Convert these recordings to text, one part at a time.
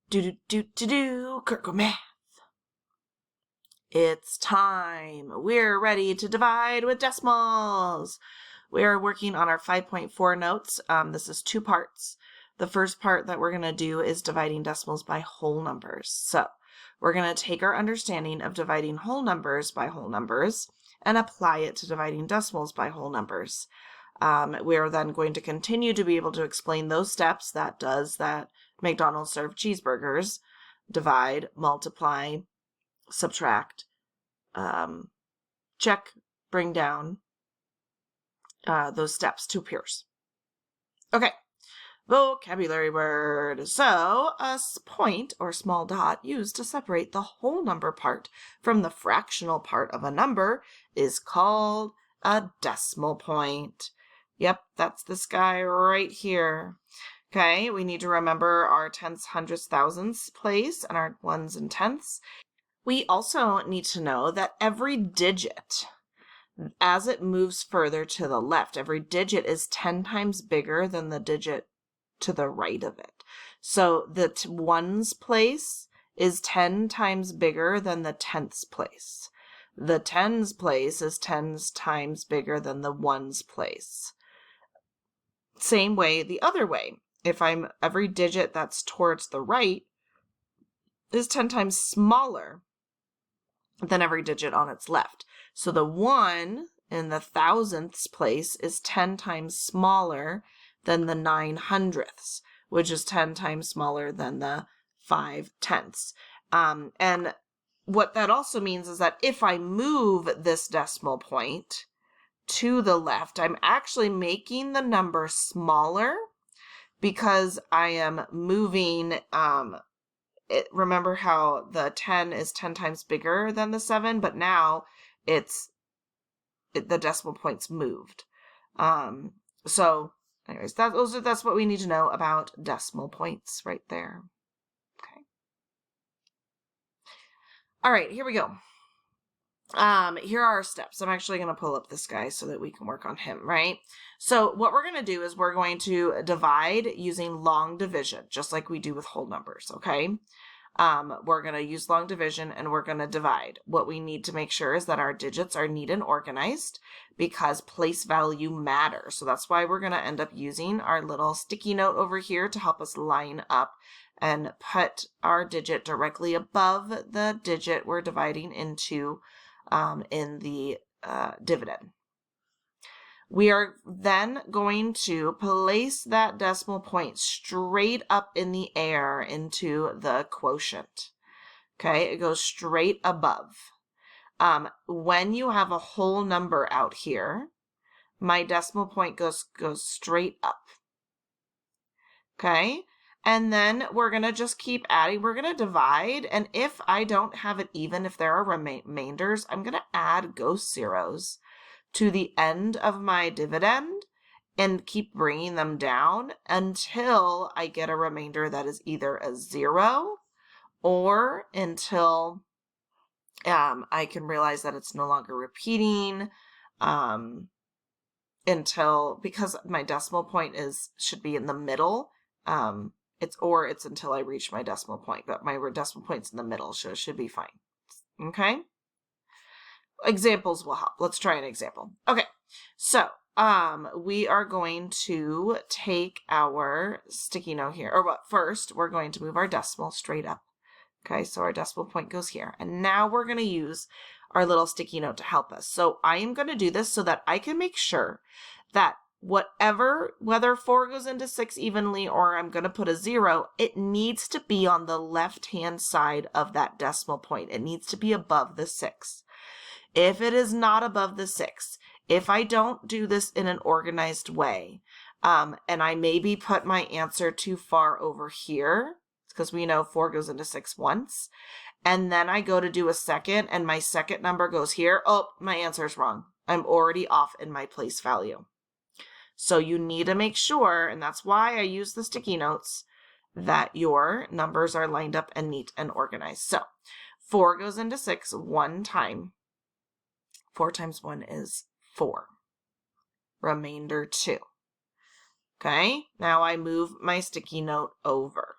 Kirko Math. It's time. We're ready to divide with decimals. We are working on our 5.4 notes. This is two parts. The first part that we're going to do is dividing decimals by whole numbers. So we're going to take our understanding of dividing whole numbers by whole numbers and apply it to dividing decimals by whole numbers. We are then going to continue to be able to explain those steps that McDonald's serve cheeseburgers: divide, multiply, subtract, check, bring down, those steps to peers. Okay, vocabulary word. So, a point or small dot used to separate the whole number part from the fractional part of a number is called a decimal point. Yep, that's this guy right here. Okay, we need to remember our tenths, hundredths, thousandths place and our ones and tenths. We also need to know that every digit, as it moves further to the left, every digit is 10 times bigger than the digit to the right of it. So the ones place is 10 times bigger than the tenths place. The tens place is 10 times bigger than the ones place. Same way the other way. If every digit that's towards the right is 10 times smaller than every digit on its left. So the 1 in the thousandths place is 10 times smaller than the 900ths, which is 10 times smaller than the 5/10ths. And what that also means is that if I move this decimal point to the left, I'm actually making the number smaller because I am moving, remember how the 10 is 10 times bigger than the 7, but now the decimal point's moved. So anyways, that's what we need to know about decimal points right there. Okay. All right, here we go. Here are our steps. I'm actually going to pull up this guy so that we can work on him, right? So what we're going to do is we're going to divide using long division, just like we do with whole numbers, okay? We're going to use long division and we're going to divide. What we need to make sure is that our digits are neat and organized because place value matters. So that's why we're going to end up using our little sticky note over here to help us line up and put our digit directly above the digit we're dividing into in the dividend. We are then going to place that decimal point straight up in the air into the quotient. Okay, it goes straight above. When you have a whole number out here, my decimal point goes straight up. Okay, and then we're going to just keep adding. We're going to divide, and if I don't have it even, if there are remainders, I'm going to add ghost zeros to the end of my dividend and keep bringing them down until I get a remainder that is either a 0 or until I can realize that it's no longer repeating, because my decimal point should be in the middle. It's until I reach my decimal point, but my decimal point's in the middle, so it should be fine. Okay? Examples will help. Let's try an example. Okay, so we are going to take our sticky note here, first we're going to move our decimal straight up. Okay, so our decimal point goes here, and now we're going to use our little sticky note to help us. So I am going to do this so that I can make sure that whether 4 goes into 6 evenly or I'm going to put a 0, it needs to be on the left-hand side of that decimal point. It needs to be above the 6. If it is not above the 6, if I don't do this in an organized way, and I maybe put my answer too far over here, because we know 4 goes into 6 once, and then I go to do a second, and my second number goes here, oh, my answer is wrong. I'm already off in my place value. So you need to make sure, and that's why I use the sticky notes, that your numbers are lined up and neat and organized. So 4 goes into 6 one time. 4 times 1 is 4. Remainder 2. Okay, now I move my sticky note over,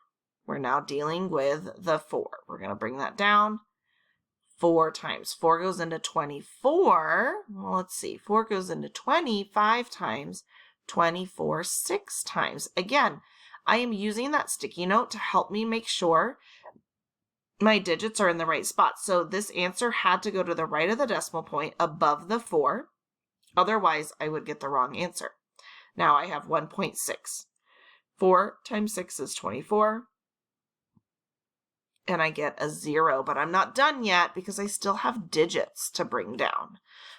We're now dealing with the 4. We're going to bring that down 4 times. 4 goes into 24. Well, let's see. 4 goes into 20 5 times. 24 6 times. Again, I am using that sticky note to help me make sure my digits are in the right spot. So this answer had to go to the right of the decimal point above the 4. Otherwise, I would get the wrong answer. Now I have 1.6. 4 times 6 is 24. And I get a 0, but I'm not done yet because I still have digits to bring down.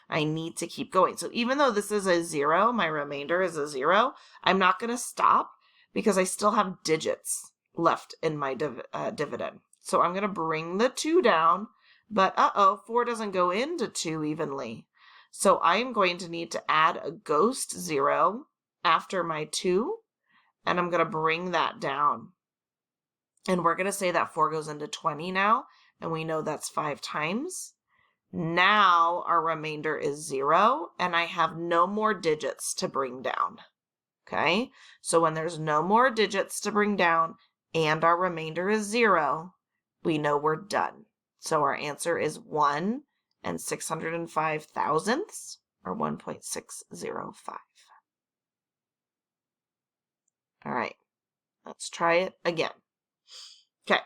I need to keep going. So even though this is a 0, my remainder is a 0, I'm not going to stop because I still have digits left in my dividend. So I'm going to bring the 2 down, but 4 doesn't go into 2 evenly. So I am going to need to add a ghost 0 after my 2, and I'm going to bring that down. And we're going to say that 4 goes into 20 now, and we know that's 5 times. Now our remainder is 0, and I have no more digits to bring down. Okay, so when there's no more digits to bring down and our remainder is 0, we know we're done. So our answer is 1 605 thousandths, or 1.605. All right, let's try it again. Okay.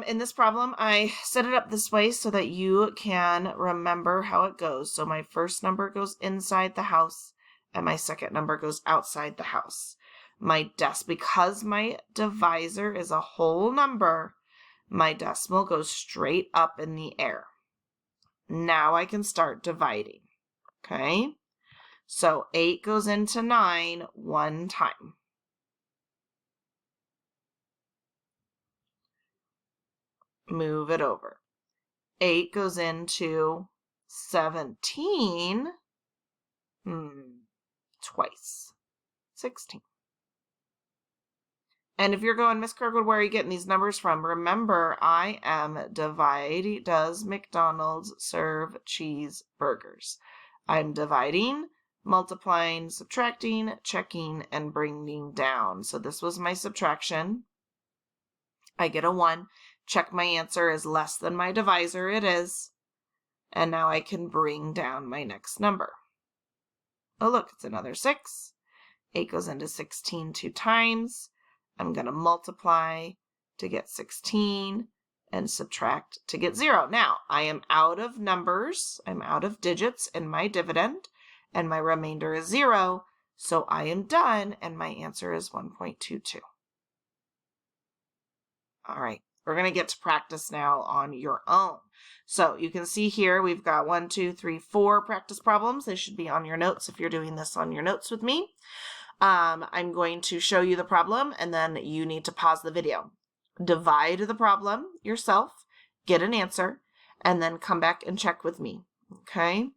In this problem, I set it up this way so that you can remember how it goes. So my first number goes inside the house, and my second number goes outside the house. Because my divisor is a whole number, my decimal goes straight up in the air. Now I can start dividing. Okay? So 8 goes into 9 one time. Move it over. 8 goes into 17 twice. 16. And if you're going, Miss Kirkwood, where are you getting these numbers from? Remember, I am dividing. Does McDonald's serve cheeseburgers? I'm dividing, multiplying, subtracting, checking, and bringing down. So this was my subtraction. I get a 1. Check my answer is less than my divisor. It is. And now I can bring down my next number. Oh, look, it's another 6. 8 goes into 16 2 times. I'm going to multiply to get 16 and subtract to get 0. Now, I am out of numbers. I'm out of digits in my dividend, and my remainder is 0. So I am done, and my answer is 1.22. All right. We're going to get to practice now on your own. So you can see here we've got 1, 2, 3, 4 practice problems. They should be on your notes if you're doing this on your notes with me. I'm going to show you the problem, and then you need to pause the video. Divide the problem yourself, get an answer, and then come back and check with me. Okay?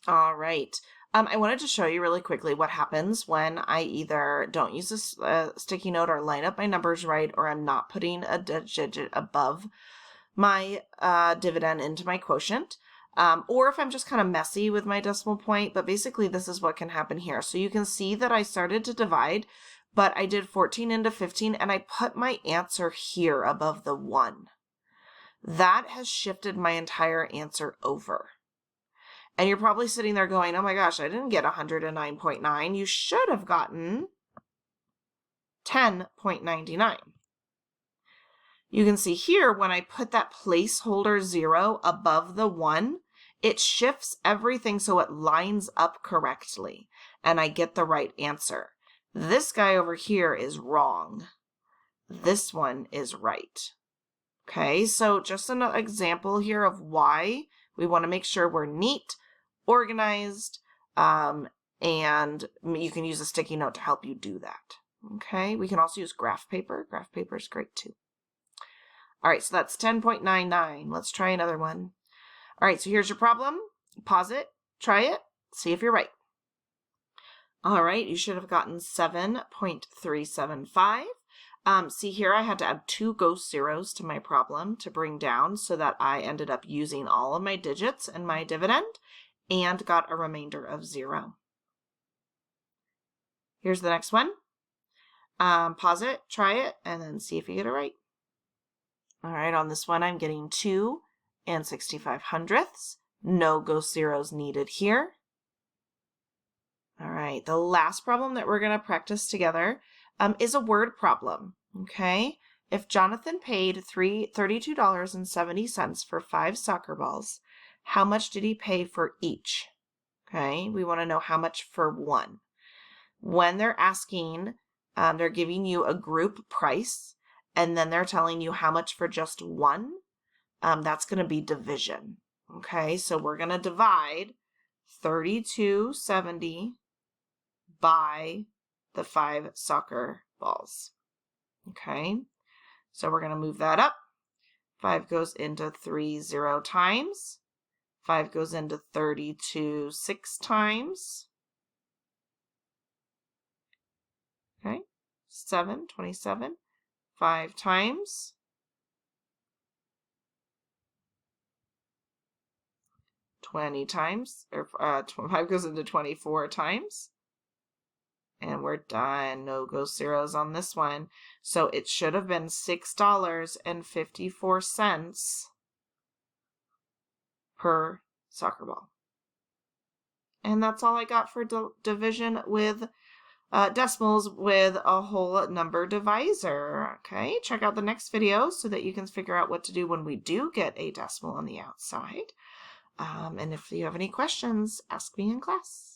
All right. I wanted to show you really quickly what happens when I either don't use a sticky note or line up my numbers right, or I'm not putting a digit above my dividend into my quotient, or if I'm just kind of messy with my decimal point. But basically, this is what can happen here. So you can see that I started to divide, but I did 14 into 15, and I put my answer here above the 1. That has shifted my entire answer over. And you're probably sitting there going, oh my gosh, I didn't get 109.9. You should have gotten 10.99. You can see here when I put that placeholder 0 above the 1, it shifts everything so it lines up correctly, and I get the right answer. This guy over here is wrong. This one is right. Okay, so just an example here of why we want to make sure we're neat, organized, and you can use a sticky note to help you do that. Okay, we can also use graph paper. Graph paper is great too. All right, so that's 10.99. Let's try another one. All right, so here's your problem. Pause it, try it, see if you're right. All right, you should have gotten 7.375. See here, I had to add 2 ghost zeros to my problem to bring down so that I ended up using all of my digits in my dividend and got a remainder of 0. Here's the next one. Pause it, try it, and then see if you get it right. All right, on this one, I'm getting 2 and 65/100ths. No ghost zeros needed here. All right, the last problem that we're going to practice together is a word problem, okay? If Jonathan paid $32.70 for 5 soccer balls, how much did he pay for each? Okay, we want to know how much for one. When they're asking, they're giving you a group price, and then they're telling you how much for just one. That's going to be division. Okay, so we're going to divide $32.70 by the 5 soccer balls. Okay, so we're going to move that up. 5 goes into 3 0 times. 5 goes into 32 6 times. Okay, 27, 5 times. 20 times, or 5 goes into 24 times. And we're done. No ghost zeros on this one. So it should have been $6.54 per soccer ball. And that's all I got for division with decimals with a whole number divisor. Okay, check out the next video so that you can figure out what to do when we do get a decimal on the outside. And if you have any questions, ask me in class.